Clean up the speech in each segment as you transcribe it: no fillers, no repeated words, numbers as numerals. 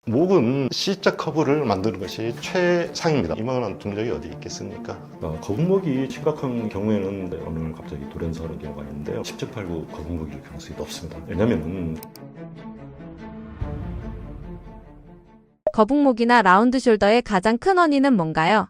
목은 C자 커브를 만드는 것이 최상입니다. 이만한 동작이 어디 있겠습니까? 거북목이 심각한 경우에는 오늘 갑자기 돌연사하는 경우가 있는데요. 10.89 거북목일 가능성이 높습니다. 왜냐면은 거북목이나 라운드 숄더의 가장 큰 원인은 뭔가요?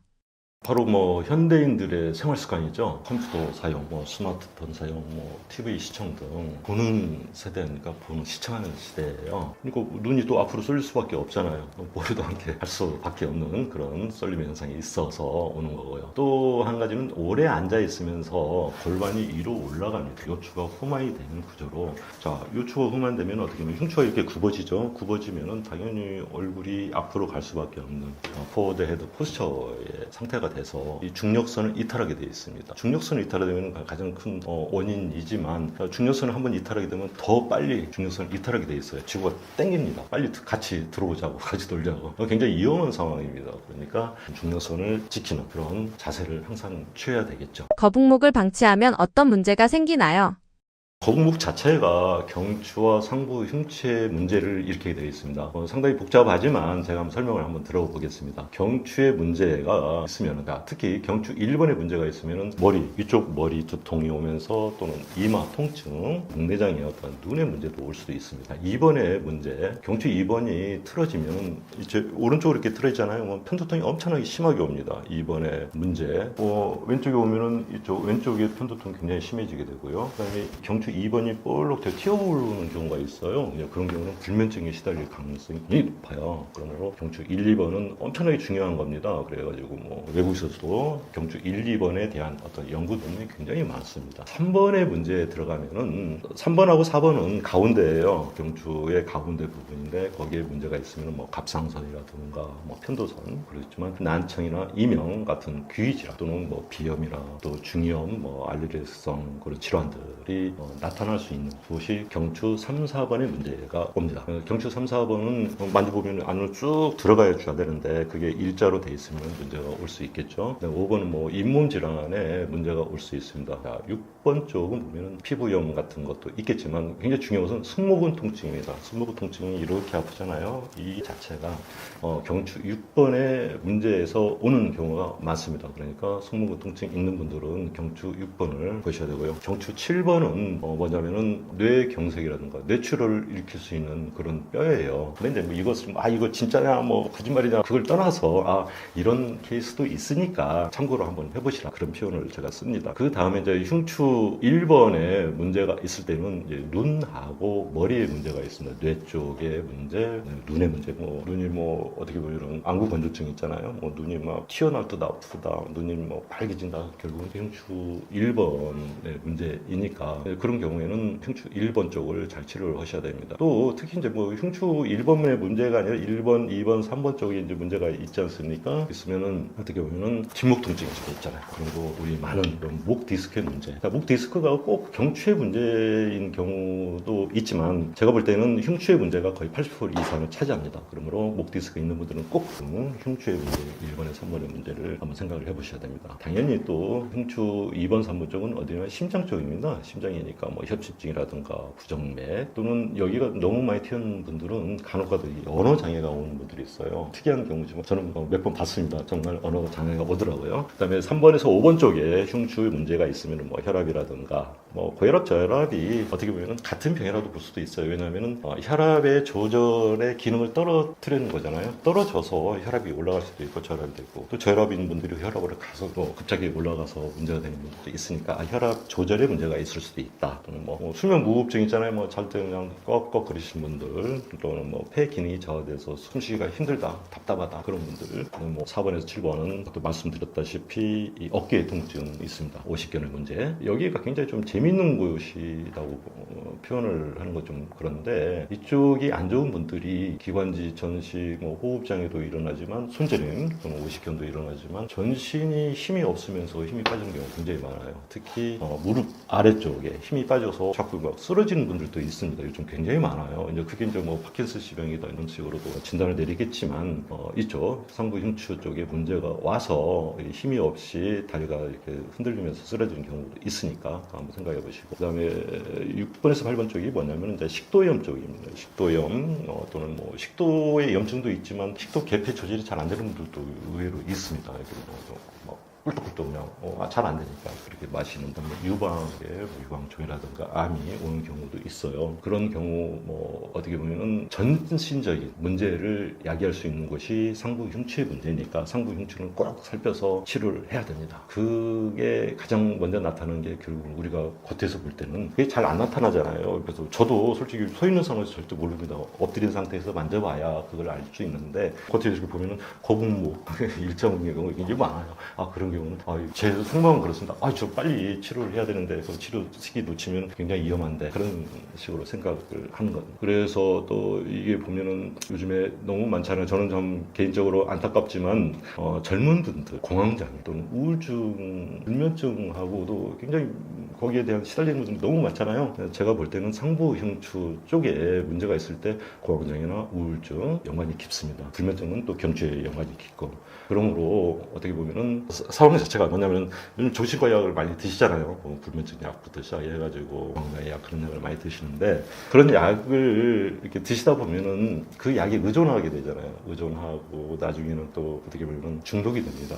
바로 현대인들의 생활 습관이죠. 컴퓨터 사용, 스마트폰 사용, TV 시청 등 보는 세대니까 보는 시청하는 시대예요. 그러니까 눈이 또 앞으로 쏠릴 수밖에 없잖아요. 보지도 않게 할 수밖에 없는 그런 쏠림 현상이 있어서 오는 거고요. 또 한 가지는 오래 앉아 있으면서 골반이 위로 올라갑니다. 요추가 후만이 되는 구조로, 자, 요추가 후만되면 어떻게 보면 흉추가 이렇게 굽어지죠. 굽어지면은 당연히 얼굴이 앞으로 갈 수밖에 없는 포워드 헤드 포스처의 상태가 돼서 이 중력선을 이탈하게 되어 있습니다. 중력선을 이탈하게 가장 큰 원인이지만, 중력선을 한번 이탈하게 되면 더 빨리 중력선을 이탈하게 되어 있어요. 지구가 땡깁니다. 빨리 같이 들어오자고, 같이 돌자고. 굉장히 위험한 상황입니다. 그러니까 중력선을 지키는 그런 자세를 항상 취해야 되겠죠. 거북목을 방치하면 어떤 문제가 생기나요? 거북목 자체가 경추와 상부 흉추의 문제를 일으키게 되어 있습니다. 상당히 복잡하지만 제가 한번 설명을 한번 들어보겠습니다. 경추의 문제가 있으면, 특히 경추 1번의 문제가 있으면 위쪽 머리 두통이 오면서 또는 이마 통증, 백내장의 어떤 눈의 문제도 올 수도 있습니다. 2번의 문제, 경추 2번이 틀어지면 이제 오른쪽으로 이렇게 틀어지잖아요. 편두통이 엄청나게 심하게 옵니다. 2번의 문제. 왼쪽에 오면은 이쪽 왼쪽에 편두통이 굉장히 심해지게 되고요. 그다음에 경추 2번이 볼록 튀어오르는 경우가 있어요. 그런 경우는 불면증에 시달릴 가능성이 높아요. 그러므로 경추 1, 2번은 엄청나게 중요한 겁니다. 그래가지고 외국에서도 경추 1, 2번에 대한 어떤 연구 논문이 굉장히 많습니다. 3번의 문제에 들어가면은 3번하고 4번은 가운데예요. 경추의 가운데 부분인데 거기에 문제가 있으면 갑상선이라든가 편도선, 그렇지만 난청이나 이명 같은 귀 질환 또는 비염이라 또 중이염, 알레르기성 그런 질환들이 나타날 수 있는 그것이 경추 3, 4번의 문제가 옵니다. 경추 3, 4번은 만져보면 안으로 쭉 들어가야 줘야 되는데 그게 일자로 돼 있으면 문제가 올 수 있겠죠. 5번은 잇몸 질환에 문제가 올 수 있습니다. 6번 쪽은 보면 피부염 같은 것도 있겠지만 굉장히 중요한 것은 승모근 통증입니다. 승모근 통증이 이렇게 아프잖아요. 이 자체가 경추 6번의 문제에서 오는 경우가 많습니다. 그러니까 승모근 통증 있는 분들은 경추 6번을 보셔야 되고요. 경추 7번은 뭐냐면은 뇌경색이라든가 뇌출혈을 일으킬 수 있는 그런 뼈예요. 그런데 이것을 이거 진짜냐 거짓말이냐 그걸 떠나서 이런 케이스도 있으니까 참고로 한번 해보시라 그런 표현을 제가 씁니다. 그 다음에 이제 흉추 1번에 문제가 있을 때는 이제 눈하고 머리에 문제가 있습니다. 뇌 쪽에 문제, 눈의 문제, 눈이 어떻게 보면 이런 안구 건조증 있잖아요. 눈이 튀어나올 듯 아프다, 눈이 빨개진다. 결국은 흉추 1번의 문제이니까 그런 경우에는 흉추 1번 쪽을 잘 치료를 하셔야 됩니다. 또 특히 이제 흉추 1번의 문제가 아니라 1번, 2번, 3번 쪽에 이제 문제가 있지 않습니까? 있으면은 어떻게 보면은 뒷목 통증이 있잖아요. 그리고 우리 많은 이런 목 디스크의 문제. 목 디스크가 꼭 경추의 문제인 경우도 있지만 제가 볼 때는 흉추의 문제가 거의 80% 이상을 차지합니다. 그러므로 목 디스크 있는 분들은 꼭 흉추의 문제, 1번에 3번의 문제를 한번 생각을 해보셔야 됩니다. 당연히 또 흉추 2번, 3번 쪽은 어디나 심장 쪽입니다. 심장이니까 협심증이라든가 부정맥 또는 여기가 너무 많이 튀는 분들은 간혹가다 언어 장애가 오는 분들이 있어요. 특이한 경우지만 저는 몇 번 봤습니다. 정말 언어 장애가 오더라고요. 그다음에 3번에서 5번 쪽에 흉추 문제가 있으면 혈압이라든가 고혈압, 저혈압이 어떻게 보면 같은 병이라도 볼 수도 있어요. 왜냐하면 혈압의 조절의 기능을 떨어뜨리는 거잖아요. 떨어져서 혈압이 올라갈 수도 있고 저혈압이 되고 또 저혈압인 분들이 혈압을 가서 또 갑자기 올라가서 문제가 되는 분들도 있으니까 혈압 조절에 문제가 있을 수도 있다. 또는 수면 무호흡증 있잖아요. 잘 때 그냥 꺽꺽거리시는 분들 또는 폐 기능이 저하돼서 숨쉬기가 힘들다, 답답하다 그런 분들 4번에서 7번은 또 말씀드렸다시피 이 어깨 통증 있습니다. 오십견의 문제. 여기가 굉장히 좀 재밌는 곳이라고 표현을 하는 건 좀 그런데 이쪽이 안 좋은 분들이 기관지 전식 호흡장애도 일어나지만 손저림 또는 오십견도 일어나지만 전신이 힘이 없으면서 힘이 빠지는 경우가 굉장히 많아요. 특히 무릎 아래쪽에 힘이 빠져서 자꾸 쓰러지는 분들도 있습니다. 요즘 굉장히 많아요. 이제 그게 이제 파킨슨 병이다 이런 식으로도 진단을 내리겠지만 이쪽 상부 흉추 쪽에 문제가 와서 힘이 없이 다리가 이렇게 흔들리면서 쓰러지는 경우도 있으니까 한번 생각해 보시고 그다음에 6번에서 28번 쪽이 뭐냐면 이제 식도염 쪽입니다. 식도염 또는 뭐 식도의 염증도 있지만 식도 개폐 조절이 잘 안 되는 분들도 의외로 있습니다. 꿀떡꿀떡 그냥 잘 안 되니까 그렇게 마시는 뭐 유방종이라든가 암이 오는 경우도 있어요. 그런 경우 뭐 어떻게 보면은 전신적인 문제를 야기할 수 있는 것이 상부 흉추의 문제니까 상부 흉추는 꼭 살펴서 치료를 해야 됩니다. 그게 가장 먼저 나타나는 게 결국 우리가 겉에서 볼 때는 그게 잘 안 나타나잖아요. 그래서 저도 솔직히 서 있는 상황에서 절대 모릅니다. 엎드린 상태에서 만져봐야 그걸 알 수 있는데 겉에서 이렇게 보면은 거북목 일정의 경우 굉장히 많아요. 그런 경우는 제 속마음은 그렇습니다. 저 빨리 치료를 해야 되는데 그 치료 시기 놓치면 굉장히 위험한데 그런 식으로 생각을 하는 것. 그래서 또 이게 보면은 요즘에 너무 많잖아요. 저는 좀 개인적으로 안타깝지만 젊은 분들 공황장애 또는 우울증, 불면증하고도 굉장히 거기에 대한 시달리는 분들이 너무 많잖아요. 제가 볼 때는 상부 흉추 쪽에 문제가 있을 때 공황장애나 우울증 연관이 깊습니다. 불면증은 또 경추에 연관이 깊고 그러므로 어떻게 보면은 상황 자체가 뭐냐면 요즘 정신과 약을 많이 드시잖아요. 불면증 약부터 시작해가지고 공황장애 약 그런 약을 많이 드시는데 그런 약을 이렇게 드시다 보면은 그 약에 의존하게 되잖아요. 의존하고 나중에는 또 어떻게 보면 중독이 됩니다.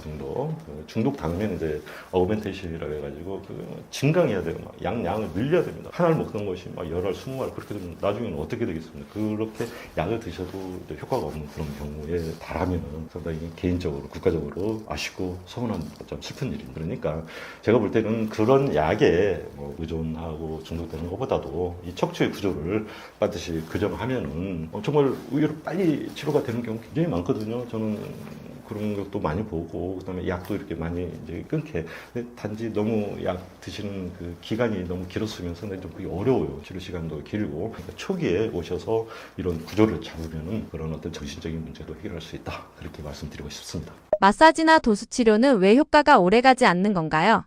중독 당하면 이제 어그멘테이션이라고 해가지고 증강해야 돼요. 양을 늘려야 됩니다. 하나를 먹던 것이 열알, 20알 그렇게 되면 나중에는 어떻게 되겠습니까? 그렇게 약을 드셔도 효과가 없는 그런 경우에 달하면은 상당히 개인적으로 국가적으로 아쉽고 서운한 좀 슬픈 일입니다. 그러니까 제가 볼 때는 그런 약에 의존하고 중독되는 것보다도 이 척추의 구조를 반드시 교정하면은 정말 의외로 빨리 치료가 되는 경우 굉장히 많거든요. 저는 그런 것도 많이 보고 그다음에 약도 이렇게 많이 이제 끊게. 근데 단지 너무 약 드시는 그 기간이 너무 길었으면 상당히 좀 그게 어려워요. 치료 시간도 길고. 그러니까 초기에 오셔서 이런 구조를 잡으면은 그런 어떤 정신적인 문제도 해결할 수 있다. 그렇게 말씀드리고 싶습니다. 마사지나 도수 치료는 왜 효과가 오래가지 않는 건가요?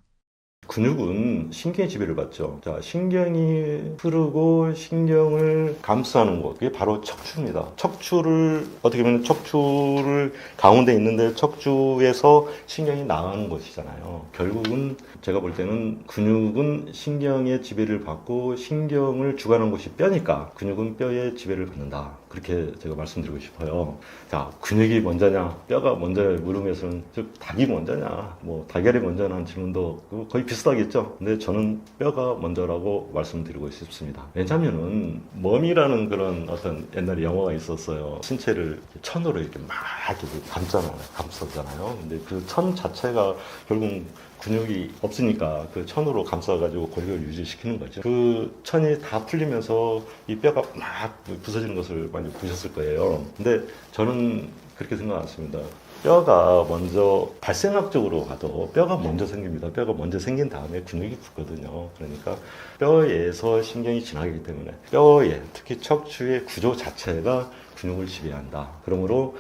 근육은 신경의 지배를 받죠. 자, 신경이 흐르고 신경을 감싸는 것, 그게 바로 척추입니다. 척추를, 어떻게 보면 척추를 가운데 있는데 척추에서 신경이 나가는 것이잖아요. 결국은 제가 볼 때는 근육은 신경의 지배를 받고 신경을 주관하는 것이 뼈니까 근육은 뼈의 지배를 받는다. 그렇게 제가 말씀드리고 싶어요. 자, 근육이 먼저냐, 뼈가 먼저냐 물음에서는 즉 닭이 먼저냐, 달걀이 먼저냐는 질문도 거의 비슷하겠죠. 근데 저는 뼈가 먼저라고 말씀드리고 싶습니다. 왜냐면은 몸이라는 그런 어떤 옛날에 영화가 있었어요. 신체를 천으로 이렇게 막 이렇게 감싸잖아요. 근데 그 천 자체가 결국 근육이 없으니까 그 천으로 감싸가지고 골격을 유지시키는 거죠. 그 천이 다 풀리면서 이 뼈가 막 부서지는 것을 많이 보셨을 거예요. 근데 저는 그렇게 생각 안 했습니다. 뼈가 먼저 발생학적으로 가도 뼈가 먼저 생깁니다. 뼈가 먼저 생긴 다음에 근육이 붙거든요. 그러니까 뼈에서 신경이 지나가기 때문에 뼈에 특히 척추의 구조 자체가 근육을 지배한다. 그러므로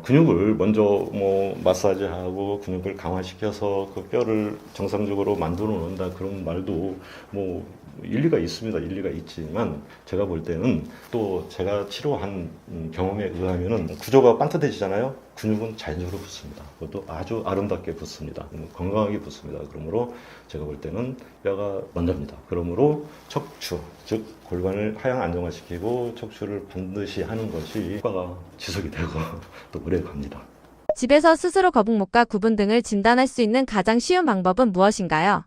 근육을 먼저 마사지하고 근육을 강화시켜서 그 뼈를 정상적으로 만들어 놓는다 그런 말도 일리가 있습니다. 일리가 있지만 제가 볼 때는 또 제가 치료한 경험에 의하면은 구조가 반듯해지잖아요. 근육은 자연적으로 붙습니다. 그것도 아주 아름답게 붙습니다. 건강하게 붙습니다. 그러므로 제가 볼 때는 뼈가 먼저입니다. 그러므로 척추, 즉 골반을 하향 안정화시키고 척추를 반드시 하는 것이 효과가 지속이 되고 또 오래 갑니다. 집에서 스스로 거북목과 구분 등을 진단할 수 있는 가장 쉬운 방법은 무엇인가요?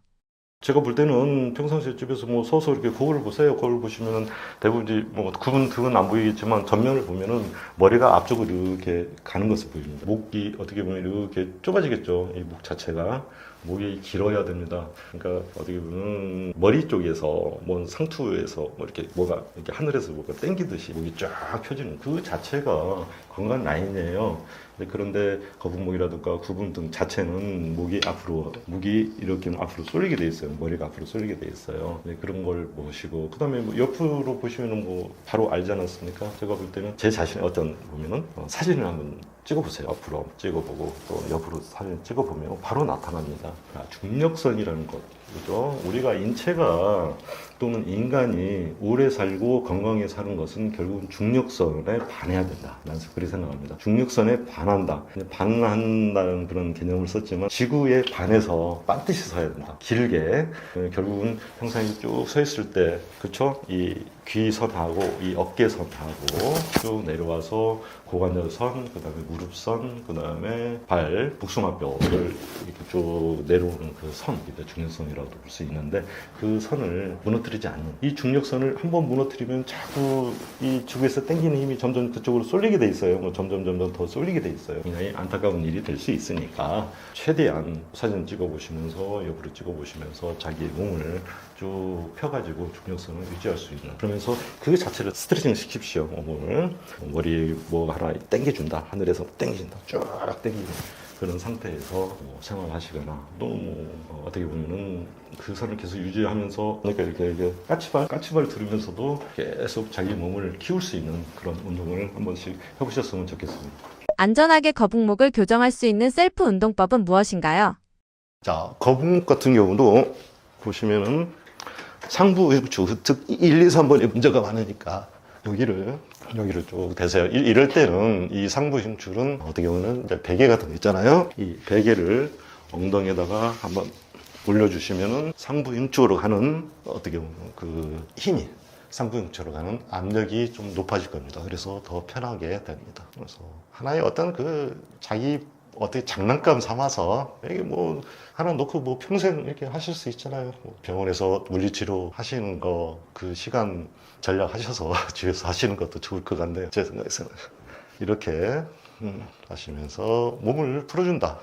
제가 볼 때는 평상시에 집에서 서서 이렇게 거울을 보세요. 거울 보시면은 대부분 이제 구분 등은 안 보이겠지만 전면을 보면은 머리가 앞쪽으로 이렇게 가는 것을 보입니다. 목이 어떻게 보면 이렇게 좁아지겠죠. 이 목 자체가. 목이 길어야 됩니다. 그러니까 어떻게 보면 머리 쪽에서 상투에서 이렇게 뭐가 이렇게 하늘에서 뭐가 땡기듯이 목이 쫙 펴지는 그 자체가 건강 라인이에요. 그런데 거북목이라든가 구분 등 자체는 목이 이렇게 앞으로 쏠리게 돼 있어요. 머리가 앞으로 쏠리게 돼 있어요. 그런 걸 보시고 그다음에 옆으로 보시면은 바로 알지 않았습니까? 제가 볼 때는 제 자신의 보면은 사진을 한번 찍어보세요. 앞으로 찍어보고 또 옆으로 사진 찍어보면 바로 나타납니다. 중력선이라는 것. 그죠? 우리가 인체가 또는 인간이 오래 살고 건강하게 사는 것은 결국은 중력선에 반해야 된다. 나는 그렇게 생각합니다. 중력선에 반하 반한다. 반한다는 그런 개념을 썼지만 지구의 반에서 반드시 서야 된다. 길게. 결국은 평상이 쭉 서 있을 때, 그쵸? 이 귀선하고 이 어깨선하고 쭉 내려와서 고관절선, 그 다음에 무릎선, 그 다음에 발, 복숭아뼈를 이렇게 쭉 내려오는 그 선, 중력선이라고도 볼 수 있는데 그 선을 무너뜨리지 않는, 이 중력선을 한번 무너뜨리면 자꾸 이 지구에서 당기는 힘이 점점 그쪽으로 쏠리게 돼 있어요. 뭐 점점 더 쏠리게 돼 있어요. 굉장히 안타까운 일이 될 수 있으니까 최대한 사진 찍어보시면서 옆으로 찍어보시면서 자기 몸을 쭉 펴가지고 중력선을 유지할 수 있는, 그러면서 그 자체를 스트레칭 시킵시오. 몸을 머리 뭐 하나 당겨준다, 하늘에서 당겨준다, 쭉 당기는 그런 상태에서 생활하시거나 또 어떻게 보면은 그 선을 계속 유지하면서, 그러니까 이렇게 까치발 들으면서도 계속 자기 몸을 키울 수 있는 그런 운동을 한 번씩 해보셨으면 좋겠습니다. 안전하게 거북목을 교정할 수 있는 셀프 운동법은 무엇인가요? 자, 거북목 같은 경우도 보시면은 상부 흉추, 즉 1, 2, 3번에 문제가 많으니까 여기를 쭉 대세요. 이럴 때는 이 상부 흉추는 어떻게 보면 이제 베개 같은 거 있잖아요. 이 베개를 엉덩이에다가 한번 올려주시면은 상부 흉추로 가는, 어떻게 보면 그 힘이 상부 흉추로 가는 압력이 좀 높아질 겁니다. 그래서 더 편하게 됩니다. 그래서 하나의 어떤 그 자기 어떻게 장난감 삼아서 이게 뭐 하나 놓고 뭐 평생 이렇게 하실 수 있잖아요. 뭐 병원에서 물리치료 하시는 거 그 시간 전략하셔서 집에서 하시는 것도 좋을 것 같네요. 제 생각에서는 이렇게 하시면서 몸을 풀어준다.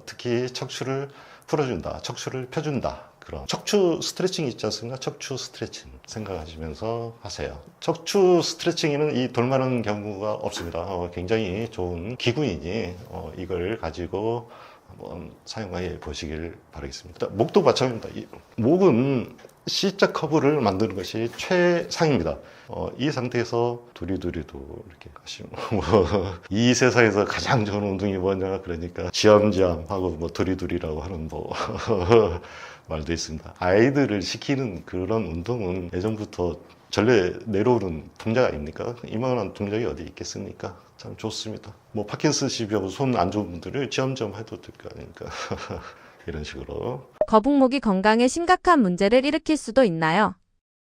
특히 척추를 풀어준다. 척추를 펴준다. 그런 척추 스트레칭이 있지 않습니까? 척추 스트레칭 생각하시면서 하세요. 척추 스트레칭에는 이 돌만한 경우가 없습니다. 굉장히 좋은 기구이니 이걸 가지고 한번 사용해 보시길 바라겠습니다. 목도 마찬가지입니다. 목은 C자 커브를 만드는 것이 최상입니다. 이 상태에서 두리두리도 이렇게 하시면 이 세상에서 가장 좋은 운동이 뭐냐, 그러니까 지암지암하고 뭐 두리두리라고 하는 뭐 말도 있습니다. 아이들을 시키는 그런 운동은 예전부터 전래 내려오는 동작 아닙니까? 이만한 동작이 어디 있겠습니까? 참 좋습니다. 뭐 파킨슨십하고 손 안 좋은 분들은 지암지암 해도 될 거 아닙니까? 이런 식으로. 거북목이 건강에 심각한 문제를 일으킬 수도 있나요?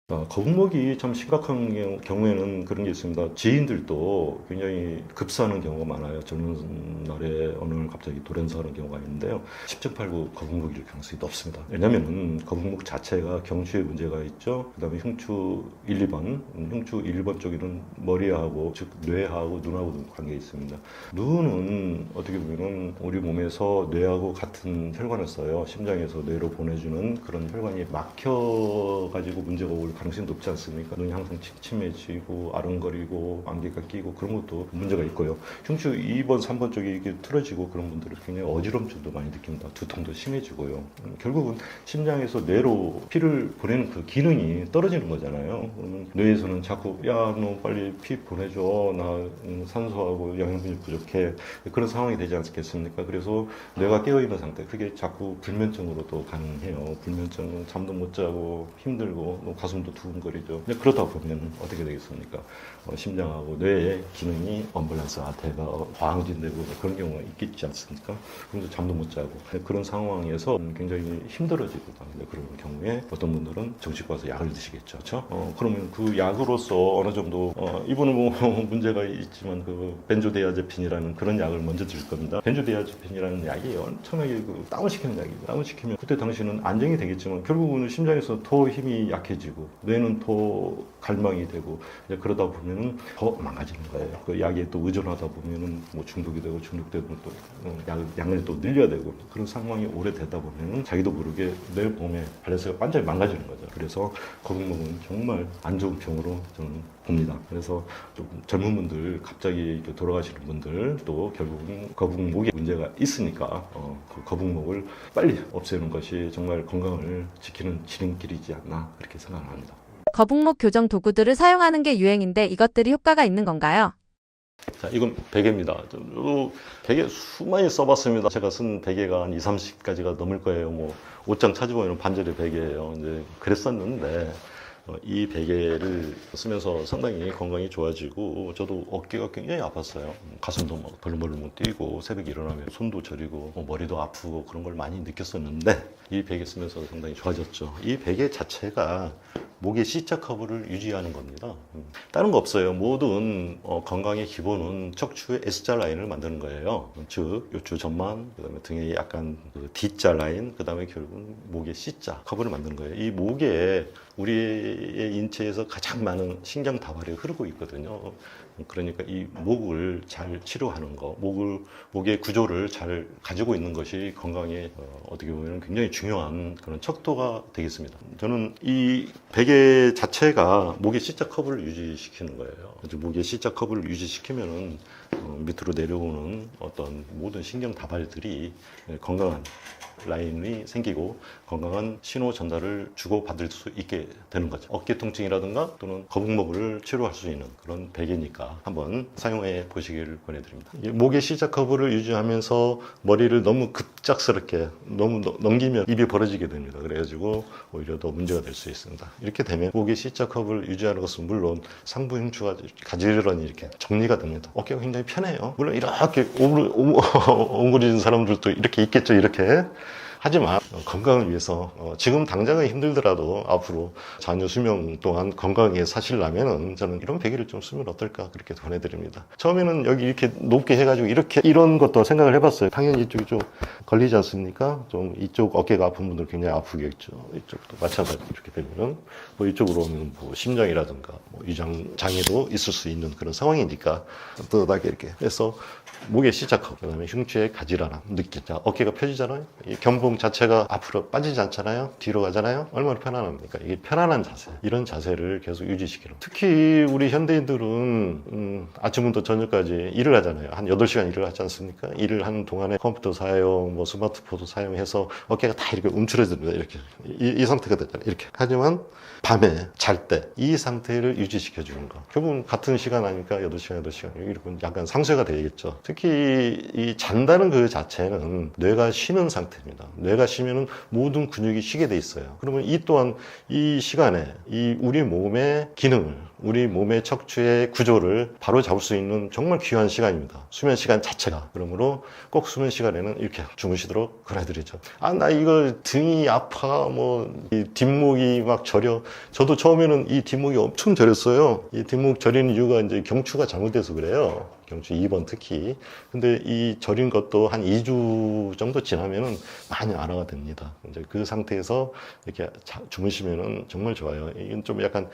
거북목이 참 심각한 경우에는 그런 게 있습니다. 지인들도 굉장히 급사하는 경우가 많아요. 젊은 날에 어느 날 갑자기 돌연사하는 경우가 있는데요. 10.89 거북목일 가능성이 높습니다. 왜냐면은 거북목 자체가 경추에 문제가 있죠. 그 다음에 흉추 1, 2번, 흉추 1번 쪽에는 머리하고, 즉 뇌하고 눈하고도 관계가 있습니다. 눈은 어떻게 보면은 우리 몸에서 뇌하고 같은 혈관을 써요. 심장에서 뇌로 보내주는 그런 혈관이 막혀가지고 문제가 올 가능성이 높지 않습니까? 눈이 항상 침침해지고 아른거리고 안개가 끼고 그런 것도 문제가 있고요. 흉추 2번, 3번 쪽이 이렇게 틀어지고 그런 분들은 굉장히 어지럼증도 많이 느낍니다. 두통도 심해지고요. 결국은 심장에서 뇌로 피를 보내는 그 기능이 떨어지는 거잖아요. 그러면 뇌에서는 자꾸 야, 너 빨리 피 보내줘. 나 산소하고 영양분이 부족해. 그런 상황이 되지 않겠습니까? 그래서 뇌가 깨어있는 상태, 그게 자꾸 불면증으로도 가능해요. 불면증은 잠도 못 자고 힘들고 가슴도 두근거리죠. 근데 그러다 보면 어떻게 되겠습니까? 심장하고 뇌의 기능이 언밸런스, 대가 과항진되고 그런 경우가 있겠지 않습니까? 그러면서 잠도 못 자고 그런 상황에서 굉장히 힘들어지고 그런 경우에 어떤 분들은 정식 가서 약을 드시겠죠. 그렇죠? 그러면 그 약으로서 어느 정도 이분은 뭐 문제가 있지만 그 벤조디아제핀이라는 그런 약을 먼저 드릴 겁니다. 벤조디아제핀이라는 약이 엄청나게 그 다운시키는 약이에요. 다운시키면 그때 당시는 안정이 되겠지만 결국은 심장에서 더 힘이 약해지고 뇌는 더 갈망이 되고 이제 그러다 보면은 더 망가지는 거예요. 그 약에 또 의존하다 보면은 뭐 중독이 되고 중독되면 또 양을 또 늘려야 되고 그런 상황이 오래되다 보면은 자기도 모르게 내 몸의 밸런스가 완전히 망가지는 거죠. 그래서 거북목은 정말 안 좋은 병으로 저는 봅니다. 그래서 좀 젊은 분들 갑자기 이렇게 돌아가시는 분들 또 결국은 거북목에 문제가 있으니까 그 거북목을 빨리 없애는 것이 정말 건강을 지키는 지름길이지 않나 그렇게 생각을 합니다. 거북목 교정 도구들을 사용하는 게 유행인데 이것들이 효과가 있는 건가요? 자, 이건 베개입니다. 베개 수많이 써봤습니다. 제가 쓴 베개가 한 2, 30가지가 넘을 거예요. 뭐 옷장 찾아보면 반절의 베개예요. 이제 그랬었는데 이 베개를 쓰면서 상당히 건강이 좋아지고 저도 어깨가 굉장히 아팠어요. 가슴도 막 벌렁벌렁 뛰고 새벽에 일어나면 손도 저리고 머리도 아프고 그런 걸 많이 느꼈었는데 이 베개 쓰면서 상당히 좋아졌죠. 이 베개 자체가 목의 C자 커브를 유지하는 겁니다. 다른 거 없어요. 모든 건강의 기본은 척추의 S자 라인을 만드는 거예요. 즉 요추 전만, 그다음에 등에 약간 그 D자 라인, 그다음에 결국은 목의 C자 커브를 만드는 거예요. 이 목에 우리의 인체에서 가장 많은 신경 다발이 흐르고 있거든요. 그러니까 이 목을 잘 치료하는 거, 목의 구조를 잘 가지고 있는 것이 건강에 어떻게 보면 굉장히 중요한 그런 척도가 되겠습니다. 저는 이 베개 자체가 목의 C자 커브를 유지시키는 거예요. 목의 C자 커브를 유지시키면은 밑으로 내려오는 어떤 모든 신경 다발들이 건강한 라인이 생기고 건강한 신호 전달을 주고받을 수 있게 되는 거죠. 어깨 통증이라든가 또는 거북목을 치료할 수 있는 그런 베개니까 한번 사용해 보시기를 권해드립니다. 목의 C자 커브를 유지하면서 머리를 너무 급작스럽게 너무 넘기면 입이 벌어지게 됩니다. 그래가지고 오히려 더 문제가 될 수 있습니다. 이렇게 되면 목의 C자 커브를 유지하는 것은 물론 상부 흉추가 가지런히 이렇게 정리가 됩니다. 어깨가 굉장히 편해요. 물론 이렇게 옹그리는 사람들도 이렇게 있겠죠. 이렇게. 하지만 건강을 위해서 지금 당장은 힘들더라도 앞으로 자녀 수명 동안 건강하게 사시려면 저는 이런 베개를 좀 쓰면 어떨까 그렇게 권해드립니다. 처음에는 여기 이렇게 높게 해가지고 이런 것도 생각을 해봤어요. 당연히 이쪽이 좀 걸리지 않습니까? 좀 이쪽 어깨가 아픈 분들 굉장히 아프겠죠. 이쪽도 마찬가지로 이렇게 되면은 뭐 이쪽으로 오면 뭐 심장이라든가 뭐 위장 장애도 있을 수 있는 그런 상황이니까 떳떳하게 이렇게 해서 목의 C자 커브, 그다음에 흉추의 가지런함 느끼자. 어깨가 펴지잖아요. 이 견봉 자체가 앞으로 빠지지 않잖아요. 뒤로 가잖아요. 얼마나 편안합니까? 이게 편안한 자세, 이런 자세를 계속 유지시키는. 특히 우리 현대인들은 아침부터 저녁까지 일을 하잖아요. 한 8시간 일을 하지 않습니까? 일을 하는 동안에 컴퓨터 사용, 뭐 스마트폰도 사용해서 어깨가 다 이렇게 움츠러집니다. 이렇게 이 상태가 됐잖아요. 이렇게. 하지만 밤에 잘 때 이 상태를 유지시켜 주는 거. 결국은 같은 시간 하니까 8시간, 8시간 이렇게 약간 상쇄가 되겠죠. 특히 이 잔다는 그 자체는 뇌가 쉬는 상태입니다. 뇌가 쉬면은 모든 근육이 쉬게 돼 있어요. 그러면 이 또한 이 시간에 이 우리 몸의 기능을, 우리 몸의 척추의 구조를 바로 잡을 수 있는 정말 귀한 시간입니다. 수면 시간 자체가. 그러므로 꼭 수면 시간에는 이렇게 주무시도록 권해드리죠. 나 이거 등이 아파, 이 뒷목이 막 저려. 저도 처음에는 이 뒷목이 엄청 저렸어요. 이 뒷목 저리는 이유가 이제 경추가 잘못돼서 그래요. 경추 2번 특히. 근데 이 저린 것도 한 2주 정도 지나면은 많이 완화가 됩니다. 이제 그 상태에서 이렇게 주무시면은 정말 좋아요. 이건 좀 약간,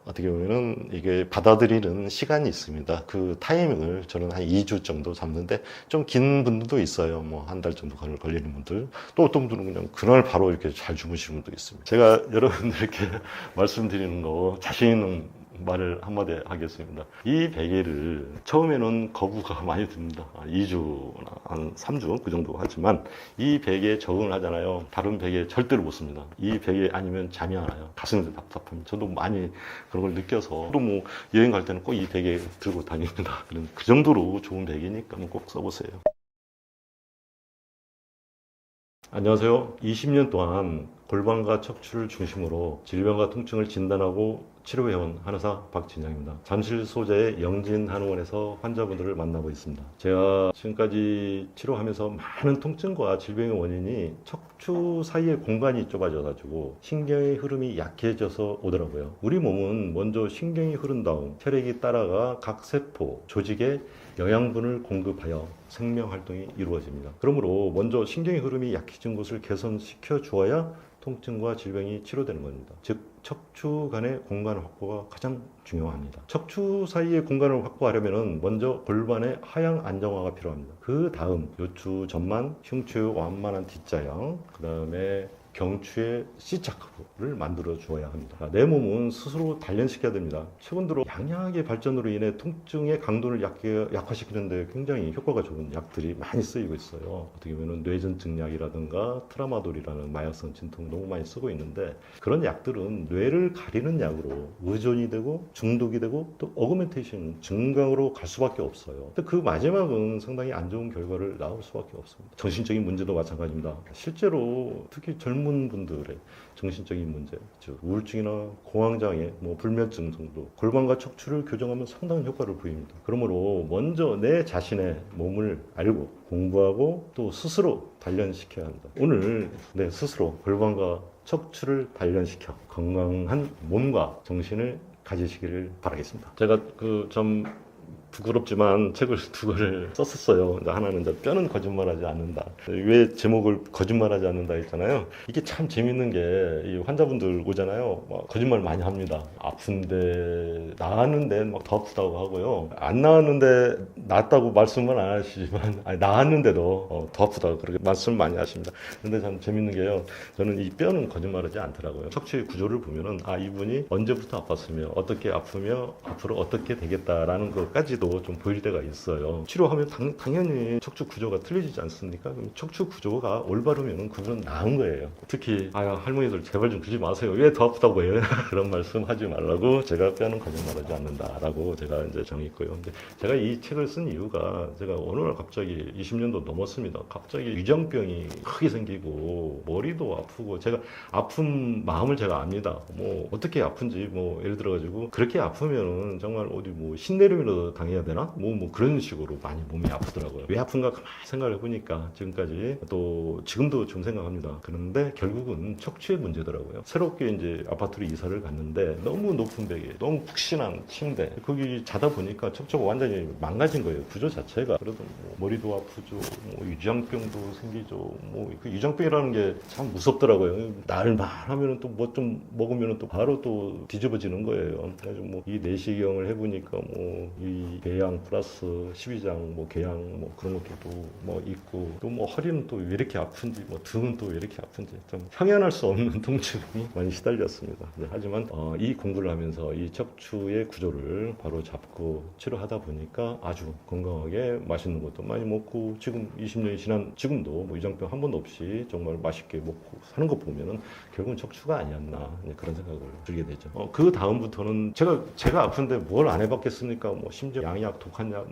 어떻게 보면은 이게 받아들이는 시간이 있습니다. 그 타이밍을 저는 한 2주 정도 잡는데 좀 긴 분들도 있어요. 뭐 한 달 정도 걸리는 분들. 또 어떤 분들은 그냥 그날 바로 이렇게 잘 주무시는 분도 있습니다. 제가 여러분들께 말씀드리는 거 자신 있는 말을 한마디 하겠습니다. 이 베개를 처음에는 거부가 많이 듭니다. 2주나 한 3주 그 정도 하지만 이 베개에 적응을 하잖아요. 다른 베개 절대로 못 씁니다. 이 베개 아니면 잠이 안 와요. 가슴이 답답합니다. 저도 많이 그런 걸 느껴서 또 뭐 여행 갈 때는 꼭 이 베개 들고 다닙니다. 그 정도로 좋은 베개니까 꼭 써보세요. 안녕하세요. 20년 동안 골반과 척추를 중심으로 질병과 통증을 진단하고 치료해온 한의사 박진양입니다. 잠실 소재의 영진한의원에서 환자분들을 만나고 있습니다. 제가 지금까지 치료하면서 많은 통증과 질병의 원인이 척추 사이의 공간이 좁아져가지고 신경의 흐름이 약해져서 오더라고요. 우리 몸은 먼저 신경이 흐른 다음 혈액이 따라가 각 세포, 조직에 영양분을 공급하여 생명 활동이 이루어집니다. 그러므로 먼저 신경의 흐름이 약해진 곳을 개선시켜 주어야 통증과 질병이 치료되는 겁니다. 즉 척추 간의 공간 확보가 가장 중요합니다. 척추 사이의 공간을 확보하려면 먼저 골반의 하향 안정화가 필요합니다. 그 다음 요추 전만, 흉추 완만한 D자형, 그 다음에 경추의 C자 커브를 만들어 주어야 합니다. 내 몸은 스스로 단련시켜야 됩니다. 최근 들어 양양의 발전으로 인해 통증의 강도를 약화시키는데 굉장히 효과가 좋은 약들이 많이 쓰이고 있어요. 어떻게 보면 뇌전증약이라든가 트라마돌이라는 마약성 진통 너무 많이 쓰고 있는데 그런 약들은 뇌를 가리는 약으로 의존이 되고 중독이 되고 또 어그멘테이션 증강으로 갈 수밖에 없어요. 근데 그 마지막은 상당히 안 좋은 결과를 낳을 수밖에 없습니다. 정신적인 문제도 마찬가지입니다. 실제로 특히 젊은 젊은 분들의 정신적인 문제, 즉 우울증이나 공황장애, 불면증 정도, 골반과 척추를 교정하면 상당한 효과를 보입니다. 그러므로 먼저 내 자신의 몸을 알고 공부하고 또 스스로 단련시켜야 한다. 오늘 내 스스로 골반과 척추를 단련시켜 건강한 몸과 정신을 가지시기를 바라겠습니다. 제가 좀 부끄럽지만 책을 두 권을 썼었어요. 하나는 이제 뼈는 거짓말하지 않는다. 왜 제목을 거짓말하지 않는다 했잖아요. 이게 참 재밌는 게 이 환자분들 오잖아요. 막 거짓말 많이 합니다. 아픈데 나았는데 막 더 아프다고 하고요. 안 나았는데 낫다고 말씀은 안 하시지만 나았는데도 더 아프다고 그렇게 말씀 많이 하십니다. 근데 참 재밌는 게요. 저는 이 뼈는 거짓말하지 않더라고요. 척추의 구조를 보면은 이분이 언제부터 아팠으며 어떻게 아프며 앞으로 어떻게 되겠다라는 것까지도 좀 보일 때가 있어요. 치료하면 당연히 척추 구조가 틀려지지 않습니까? 그럼 척추 구조가 올바르면 그분은 나은 거예요. 특히 할머니들 제발 좀 그러지 마세요. 왜 더 아프다고 해요? 그런 말씀 하지 말라고 제가 뼈는 거짓말하지 않는다라고 제가 이제 정했고요. 근데 제가 이 책을 쓴 이유가 제가 어느 날 갑자기 20년도 넘었습니다. 갑자기 위장병이 크게 생기고 머리도 아프고 제가 아픈 마음을 제가 압니다. 어떻게 아픈지 예를 들어가지고 그렇게 아프면은 정말 어디 신내림이라도 당해야 되나? 그런 식으로 많이 몸이 아프더라고요. 왜 아픈가 가만히 생각을 해보니까 지금까지 또 지금도 좀 생각합니다. 그런데 결국은 척추의 문제더라고요. 새롭게 이제 아파트로 이사를 갔는데 너무 높은 베개, 너무 푹신한 침대 거기 자다 보니까 척추가 완전히 망가진 거예요. 구조 자체가. 그래도 머리도 아프죠. 위장병도 생기죠. 그 위장병이라는 게 참 무섭더라고요. 날만 하면은 또 뭐 좀 먹으면은 또 바로 또 뒤집어지는 거예요. 그래서 이 내시경을 해보니까 이 궤양 플러스 12장 궤양 그런 것도 있고 또 허리는 또 왜 이렇게 아픈지 등은 또 왜 이렇게 아픈지 좀 형연할 수 없는 통증이 많이 시달렸습니다. 하지만 이 공부를 하면서 이 척추의 구조를 바로 잡고 치료하다 보니까 아주 건강하게 맛있는 것도 많이 먹고 지금 20년이 지난 지금도 위장병 한 번도 없이 정말 맛있게 먹고 사는 거 보면은 결국은 척추가 아니었나 그런 생각을 들게 되죠. 그 다음부터는 제가 아픈데 뭘 안 해봤겠습니까? 심지어 양약, 독한 약,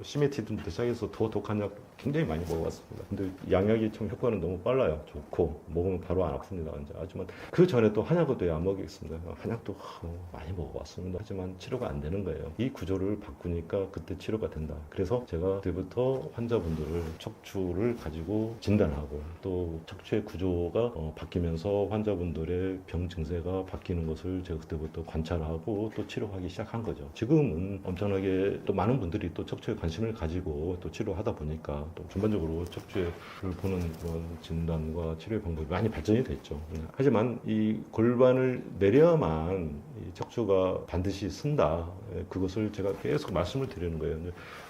시메티든부터 시작해서 더 독한 약 굉장히 많이 먹어봤습니다. 근데 양약이 참 효과는 너무 빨라요. 좋고 먹으면 바로 안 아픕니다. 하지만 그 전에 또 한약을 또 안 먹겠습니다. 한약도 많이 먹어봤습니다. 하지만 치료가 안 되는 거예요. 이 구조를 바꾸니까 그때 치료가 된다. 그래서 제가 그때부터 환자분들을 척추를 가지고 진단하고 또 척추의 구조가 바뀌면서 환자분들의 병 증세가 바뀌는 것을 제가 그때부터 관찰하고 또 치료하기 시작한 거죠. 지금은 엄청나게 또 많은 분들이 또 척추에 관심을 가지고 또 치료하다 보니까 또 전반적으로 척추를 보는 그런 진단과 치료의 방법이 많이 발전이 됐죠. 하지만 이 골반을 내려야만 이 척추가 반드시 쓴다. 그것을 제가 계속 말씀을 드리는 거예요.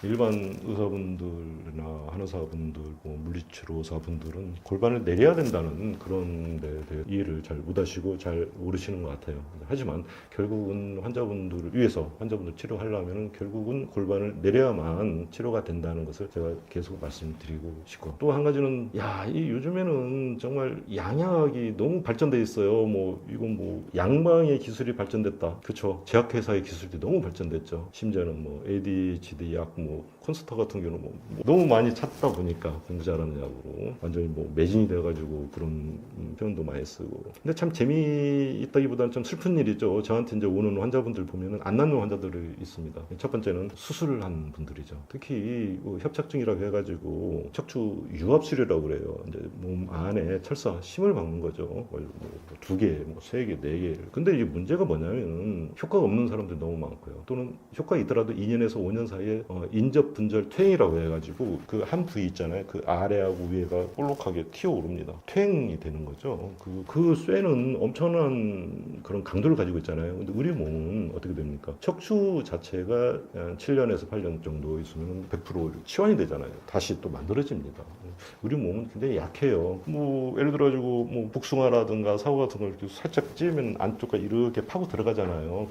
일반 의사분들이나 한의사분들, 물리치료 의사분들은 골반을 내려야 된다는 그런 데 대해 이해를 잘 못하시고 잘 모르시는 것 같아요. 하지만 결국은 환자분들을 위해서 환자분들 치료하려면 결국은 골반을 내려야만 치료가 된다는 것을 제가 계속 말씀드리고 싶고 또 한 가지는 이 요즘에는 정말 양약이 너무 발전돼 있어요. 이건 양방의 기술이 발전됐다. 그렇죠. 제약회사의 기술이 너무 발전됐죠. 심지어는 ADHD 약, 콘스터 같은 경우는 너무 많이 찾다 보니까 공부 잘하는 약으로 완전히 매진이 돼가지고 그런 표현도 많이 쓰고. 근데 참 재미있다기보다는 좀 슬픈 일이죠. 저한테 이제 오는 환자분들 보면은 안 낫는 환자들이 있습니다. 첫 번째는 수술을 한 분들이죠. 특히 협착증이라고 해가지고 척추 유압술이라고 그래요. 이제 몸 안에 철사 심을 박는 거죠. 2개, 3개, 4개. 근데 이게 문제가 뭐냐면은 효과가 없는 사람들이 너무 많고요. 또는 효과가 있더라도 2년에서 5년 사이에 인접 분절 퇴행이라고 해가지고 그 한 부위 있잖아요. 그 아래하고 위에가 볼록하게 튀어오릅니다. 퇴행이 되는 거죠. 그 쇠는 엄청난 그런 강도를 가지고 있잖아요. 근데 우리 몸은 어떻게 됩니까? 척추 자체가 7년에서 8년 정도 있으면 100% 치환이 되잖아요. 다시 또 만들어집니다. 우리 몸은 굉장히 약해요. 예를 들어가지고 복숭아라든가 사과 같은 걸 이렇게 살짝 찌면 안쪽까지 이렇게 파고 들어가잖아요.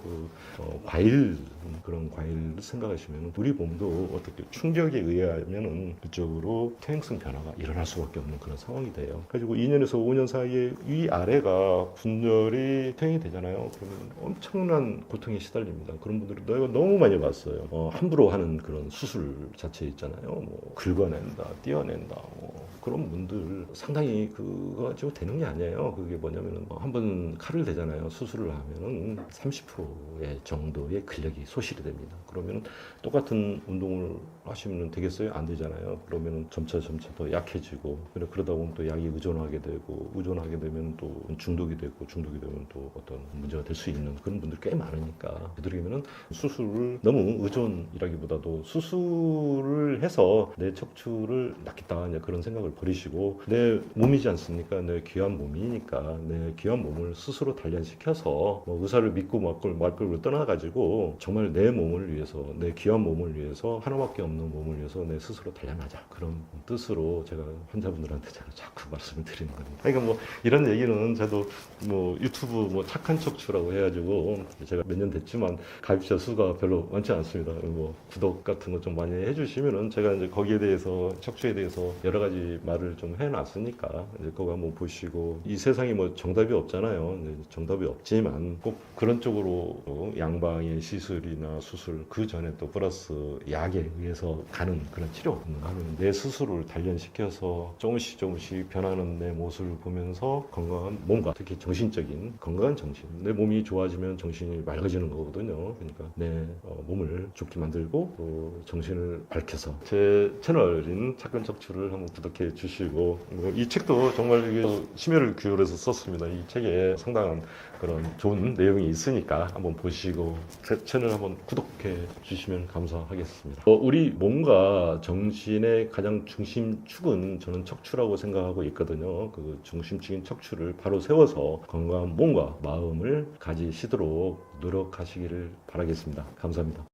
과일, 그런 과일을 생각하시면 우리 몸도 어떻게 충격에 의하면은 그쪽으로 퇴행성 변화가 일어날 수밖에 없는 그런 상황이 돼요. 그래가지고 2년에서 5년 사이에 위아래가 분절이 퇴행이 되잖아요. 그러면 엄청난 고통에 시달립니다. 그런 분들이 내가 너무 많이 봤어요. 함부로 하는 그런 수술 자체 있잖아요. 긁어낸다, 띄어낸다, 그런 분들 상당히 그거 가지고 되는 게 아니에요. 그게 뭐냐면은 한번 칼을 대잖아요. 수술을 하면은 30%의 정도의 근력이 소실이 됩니다. 그러면 똑같은 운동을 하시면 되겠어요? 안 되잖아요. 그러면 점차 더 약해지고 그러다 보면 또 약이 의존하게 되고 의존하게 되면 또 중독이 되고 중독이 되면 또 어떤 문제가 될 수 있는 그런 분들 꽤 많으니까 되도록이면은 수술을 너무 의존이라기보다도 수술을 해서 내 척추를 낫겠다 이제 그런 생각을 버리시고 내 몸이지 않습니까? 내 귀한 몸이니까 내 귀한 몸을 스스로 단련시켜서 뭐 의사를 믿고 말걸로 떠나가지고 정말 내 몸을 위해서 내 귀한 몸을 위해서 하나밖에 없는 몸을 위해서 내 스스로 단련하자 그런 뜻으로 제가 환자분들한테 제가 자꾸 말씀을 드리는 겁니다. 그러니까 뭐 이런 얘기는 저도 뭐 유튜브 뭐 착한 척추라고 해가지고 제가 몇 년 됐지만 가입자 수가 별로 많지 않습니다. 뭐 구독 같은 거 좀 많이 해주시면은 제가 이제 거기에 대해서 척추에 대해서 여러 가지 말을 좀 해놨으니까 이제 그거 한번 보시고 이 세상에 뭐 정답이 없잖아요. 이제 정답이 없지만 꼭 그런 쪽으로 양방의 시술이나 수술 그 전에 또 플러스 약에 의해서 가는 그런 치료 하면 내 스스로를 단련시켜서 조금씩 변하는 내 모습을 보면서 건강한 몸과 특히 정신적인 건강한 정신 내 몸이 좋아지면 정신이 맑아지는 거거든요. 그러니까 내 몸을 좋게 만들고 또 정신을 밝혀서 제 채널인 착한 척추를 한번 구독해 주시고 이 책도 정말 이게 심혈을 기울여서 썼습니다. 이 책에 상당한 그런 좋은 내용이 있으니까 한번 보시고 제 채널 한번 구독해 주시면 감사하겠습니다. 우리 몸과 정신의 가장 중심축은 저는 척추라고 생각하고 있거든요. 그 중심축인 척추를 바로 세워서 건강한 몸과 마음을 가지시도록 노력하시기를 바라겠습니다. 감사합니다.